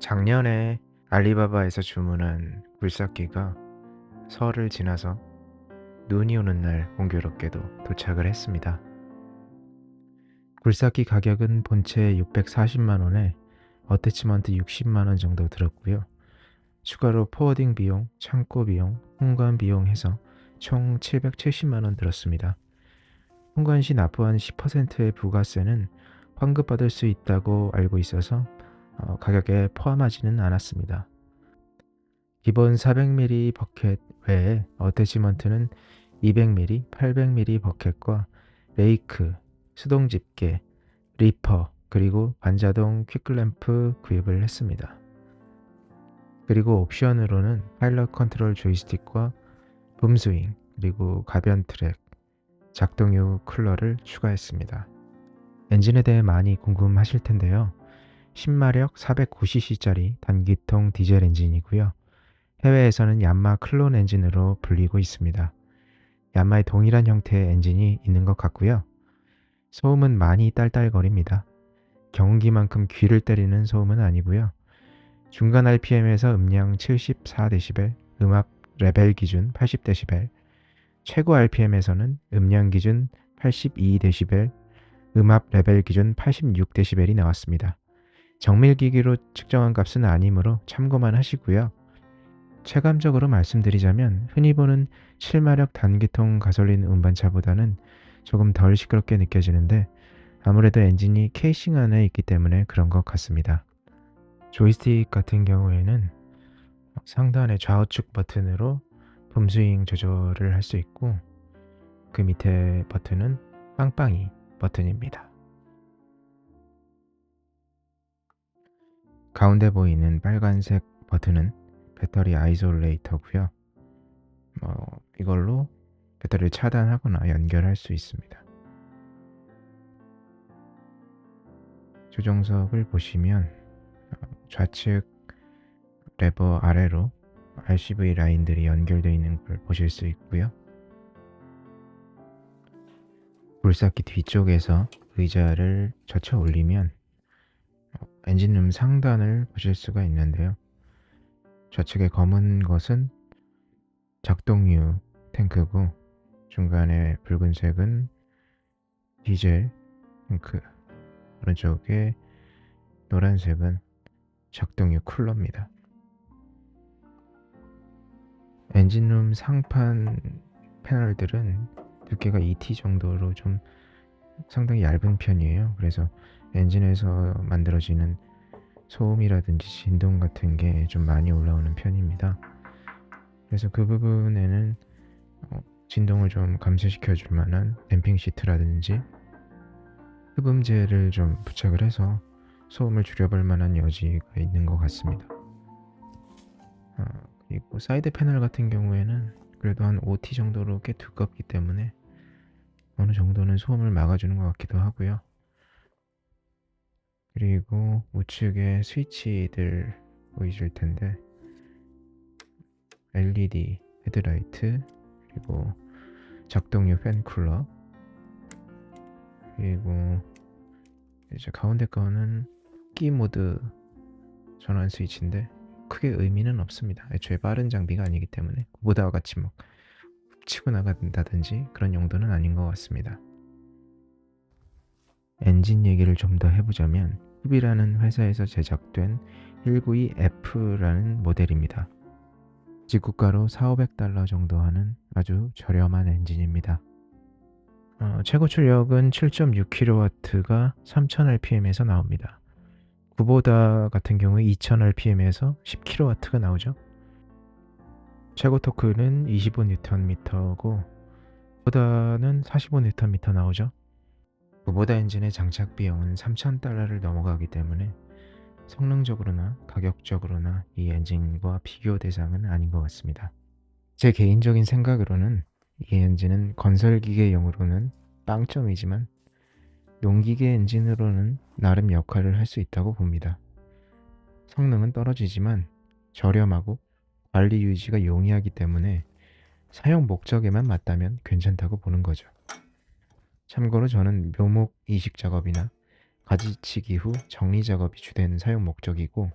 작년에 알리바바에서 주문한 굴삭기가 설을 지나서 눈이 오는 날 공교롭게도 도착을 했습니다. 굴삭기 가격은 본체 640만 원에 어태치먼트 60만 원 정도 들었고요. 추가로 포워딩 비용, 창고 비용, 홍관 비용 해서 총 770만 원 들었습니다. 홍관 시 납부한 10%의 부가세는 환급받을 수 있다고 알고 있어서 가격에 포함하지는 않았습니다. 기본 400ml 버켓 외에 어태치먼트는 200ml, 800ml 버켓과 레이크, 수동 집게, 리퍼, 그리고 반자동 퀵램프 구입을 했습니다. 그리고 옵션으로는 파일럿 컨트롤 조이스틱과 붐스윙, 그리고 가변 트랙, 작동유 쿨러를 추가했습니다. 엔진에 대해 많이 궁금하실 텐데요. 10마력 409cc짜리 단기통 디젤 엔진이고요. 해외에서는 얀마 클론 엔진으로 불리고 있습니다. 얀마의 동일한 형태의 엔진이 있는 것 같고요. 소음은 많이 딸딸거립니다. 경운기만큼 귀를 때리는 소음은 아니고요. 중간 RPM에서 음량 74dB, 음압 레벨 기준 80dB, 최고 RPM에서는 음량 기준 82dB, 음압 레벨 기준 86dB이 나왔습니다. 정밀기기로 측정한 값은 아니므로 참고만 하시고요. 체감적으로 말씀드리자면 흔히 보는 7마력 단기통 가솔린 운반차보다는 조금 덜 시끄럽게 느껴지는데 아무래도 엔진이 케이싱 안에 있기 때문에 그런 것 같습니다. 조이스틱 같은 경우에는 상단의 좌우측 버튼으로 붐스윙 조절을 할 수 있고 그 밑에 버튼은 빵빵이 버튼입니다. 가운데 보이는 빨간색 버튼은 배터리 아이솔레이터고요. 이걸로 배터리를 차단하거나 연결할 수 있습니다. 조정석을 보시면 좌측 레버 아래로 RCV 라인들이 연결되어 있는 걸 보실 수 있고요. 굴삭기 뒤쪽에서 의자를 젖혀 올리면 엔진룸 상단을 보실 수가 있는데요. 좌측의 검은 것은 작동유 탱크고 중간에 붉은색은 디젤 탱크, 오른쪽에 노란색은 작동유 쿨러입니다. 엔진룸 상판 패널들은 두께가 2T 정도로 좀 상당히 얇은 편이에요. 그래서 엔진에서 만들어지는 소음이라든지 진동 같은 게 좀 많이 올라오는 편입니다. 그래서 그 부분에는 진동을 좀 감소시켜 줄 만한 댐핑 시트라든지 흡음재를 좀 부착을 해서 소음을 줄여볼 만한 여지가 있는 것 같습니다. 그리고 사이드 패널 같은 경우에는 그래도 한 5T 정도로 꽤 두껍기 때문에 어느 정도는 소음을 막아주는 것 같기도 하고요. 그리고 우측에 스위치들 보이실 텐데 LED 헤드라이트, 그리고 작동유 팬 쿨러, 그리고 이제 가운데 거는 끼 모드 전환 스위치인데 크게 의미는 없습니다. 애초에 빠른 장비가 아니기 때문에 그보다와 같이 막 치고 나간다든지 그런 용도는 아닌 것 같습니다. 엔진 얘기를 좀 더 해보자면 흡이라는 회사에서 제작된 192F라는 모델입니다. 지구가로 4,500달러 정도 하는 아주 저렴한 엔진입니다. 최고 출력은 7.6kW가 3000rpm에서 나옵니다. 쿠보다 같은 경우에 2000rpm에서 10kW가 나오죠. 최고 토크는 25Nm고 보다는 45Nm 나오죠. 쿠보다 엔진의 장착 비용은 3000달러를 넘어가기 때문에 성능적으로나 가격적으로나 이 엔진과 비교 대상은 아닌 것 같습니다. 제 개인적인 생각으로는 이 엔진은 건설기계용으로는 빵점이지만 농기계 엔진으로는 나름 역할을 할 수 있다고 봅니다. 성능은 떨어지지만 저렴하고 관리 유지가 용이하기 때문에 사용 목적에만 맞다면 괜찮다고 보는 거죠. 참고로 저는 묘목 이식 작업이나 가지치기 후 정리 작업이 주된 사용 목적이고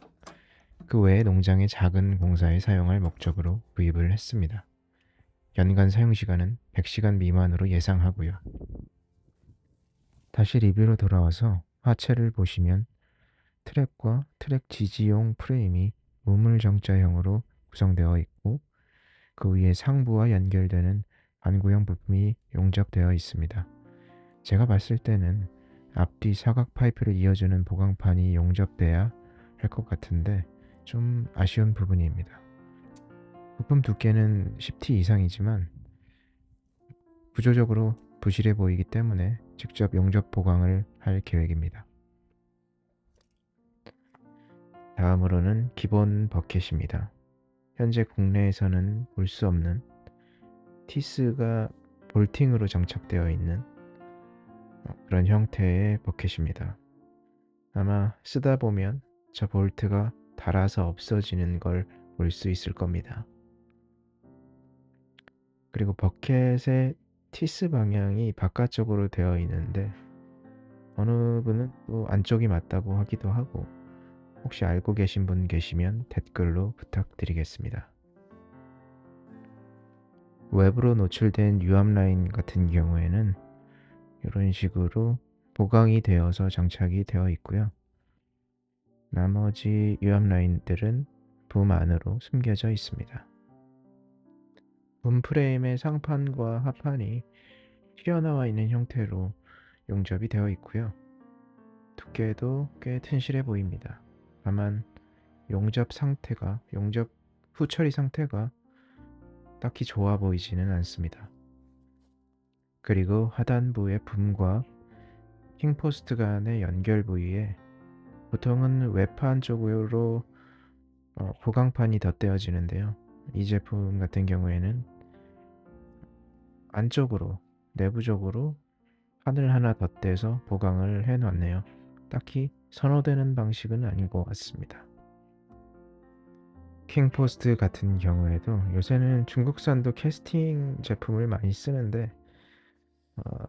그 외에 농장의 작은 공사에 사용할 목적으로 구입을 했습니다. 연간 사용시간은 100시간 미만으로 예상하고요. 다시 리뷰로 돌아와서 하체를 보시면 트랙과 트랙 지지용 프레임이 우물정자형으로 구성되어 있고 그 위에 상부와 연결되는 반구형 부품이 용접되어 있습니다. 제가 봤을 때는 앞뒤 사각 파이프를 이어주는 보강판이 용접돼야 할 것 같은데 좀 아쉬운 부분입니다. 부품 두께는 10T 이상이지만 구조적으로 부실해 보이기 때문에 직접 용접 보강을 할 계획입니다. 다음으로는 기본 버켓입니다. 현재 국내에서는 볼 수 없는 티스가 볼팅으로 장착되어 있는 그런 형태의 버켓입니다. 아마 쓰다 보면 저 볼트가 닳아서 없어지는 걸 볼 수 있을 겁니다. 그리고 버켓의 티스 방향이 바깥쪽으로 되어 있는데 어느 분은 또 안쪽이 맞다고 하기도 하고 혹시 알고 계신 분 계시면 댓글로 부탁드리겠습니다. 외부로 노출된 유압 라인 같은 경우에는 이런 식으로 보강이 되어서 장착이 되어 있고요. 나머지 유압 라인들은 붐 안으로 숨겨져 있습니다. 붐 프레임의 상판과 하판이 튀어나와 있는 형태로 용접이 되어 있고요. 두께도 꽤 튼실해 보입니다. 다만 용접 후 처리 상태가 딱히 좋아 보이지는 않습니다. 그리고 하단부의 붐과 킹포스트 간의 연결 부위에 보통은 외판 쪽으로 보강판이 덧대어지는데요. 이 제품 같은 경우에는 안쪽으로 내부적으로 판을 하나 덧대서 보강을 해 놨네요. 딱히 선호되는 방식은 아닌 것 같습니다. 킹포스트 같은 경우에도 요새는 중국산도 캐스팅 제품을 많이 쓰는데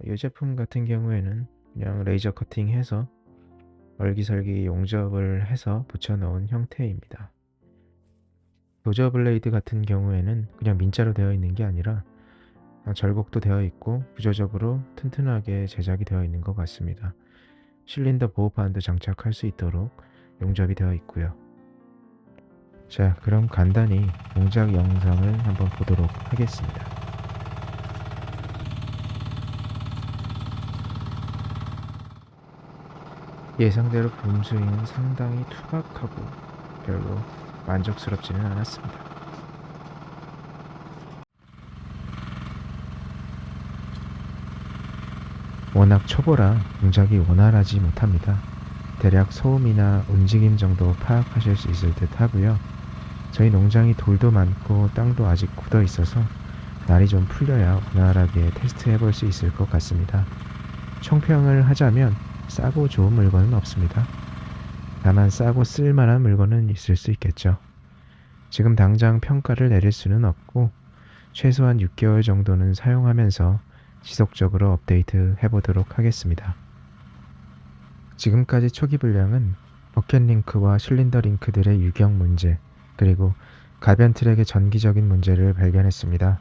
이 제품 같은 경우에는 그냥 레이저 커팅해서 얼기설기 용접을 해서 붙여놓은 형태입니다. 도저 블레이드 같은 경우에는 그냥 민자로 되어 있는 게 아니라 절곡도 되어 있고 구조적으로 튼튼하게 제작이 되어 있는 것 같습니다. 실린더 보호판도 장착할 수 있도록 용접이 되어 있고요. 자, 그럼 간단히 동작 영상을 한번 보도록 하겠습니다. 예상대로 붐 스윙은 상당히 투박하고 별로 만족스럽지는 않았습니다. 워낙 초보라 동작이 원활하지 못합니다. 대략 소음이나 움직임 정도 파악하실 수 있을 듯 하고요. 저희 농장이 돌도 많고 땅도 아직 굳어 있어서 날이 좀 풀려야 원활하게 테스트 해볼 수 있을 것 같습니다. 총평을 하자면 싸고 좋은 물건은 없습니다. 다만 싸고 쓸만한 물건은 있을 수 있겠죠. 지금 당장 평가를 내릴 수는 없고 최소한 6개월 정도는 사용하면서 지속적으로 업데이트 해보도록 하겠습니다. 지금까지 초기 분량은 버켓 링크와 실린더 링크들의 유격 문제 그리고 가변 트랙의 전기적인 문제를 발견했습니다.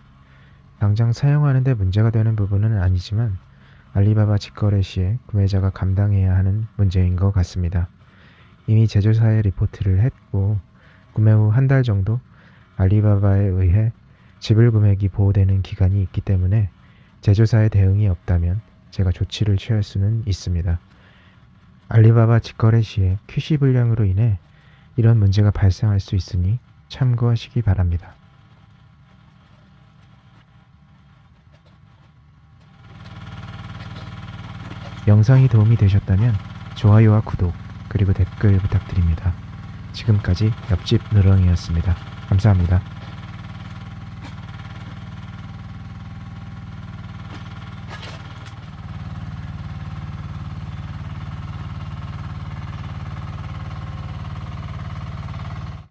당장 사용하는 데 문제가 되는 부분은 아니지만 알리바바 직거래 시에 구매자가 감당해야 하는 문제인 것 같습니다. 이미 제조사에 리포트를 했고 구매 후 한 달 정도 알리바바에 의해 지불 금액이 보호되는 기간이 있기 때문에 제조사의 대응이 없다면 제가 조치를 취할 수는 있습니다. 알리바바 직거래 시에 QC 불량으로 인해 이런 문제가 발생할 수 있으니 참고하시기 바랍니다. 영상이 도움이 되셨다면 좋아요와 구독 그리고 댓글 부탁드립니다. 지금까지 옆집 누렁이였습니다. 감사합니다.